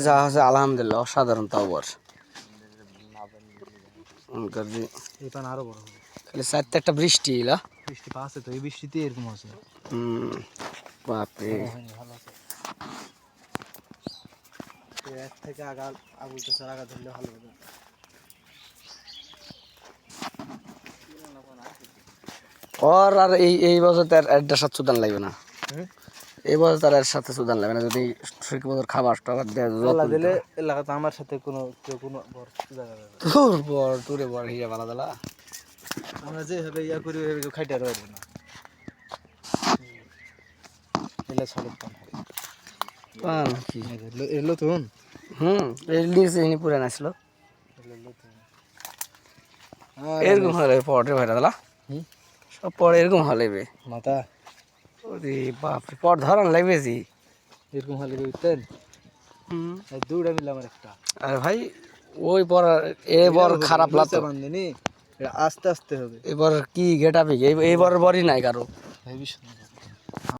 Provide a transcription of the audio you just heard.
যা আছে আলহামদুলিল্লাহ অসাধারণ তাও বর আরো বড় হবে। খালি চারটে একটা বৃষ্টি এলা বৃষ্টি পাচ্ছে তো, এই বৃষ্টিতে এরকম আছে। বাপরে ভালো আছে। এক থেকে আগুল চাষার আগা ধরলে ভালো হবে। ওর আর এই বছর তার একটা সাথে সুদান লাগবে না, এই বছর তার এর সাথে সুদান লাগবে না যদি ঠিক মতো খাবার টাবার আল্লাহ দিলে এলাকাতে আমার সাথে কেউ কোনো তোর বর তোরে বর হিয়া বালা দালা আমরা যেভাবে ইয়া করি ওইভাবে কেউ খাইতে আর পারবে না। এলে সলিড পান হবে পান কি এলো তো এই নিচে ইনি পুরে নাছিল এরকম হলে পরে ভাইরা দালা সব পরে এরকম হলে বে মাথা ওরে বাপরে পর ধরান লাগবে জি এরকম হলে বুঝতেন। দুটা মিলাম একটা। আরে ভাই ওই পর এবার খারাপ লাগতো বান্ধনি, আস্তে আস্তে হবে এবার কি গেট আপে এইবার বরই নাই কারো।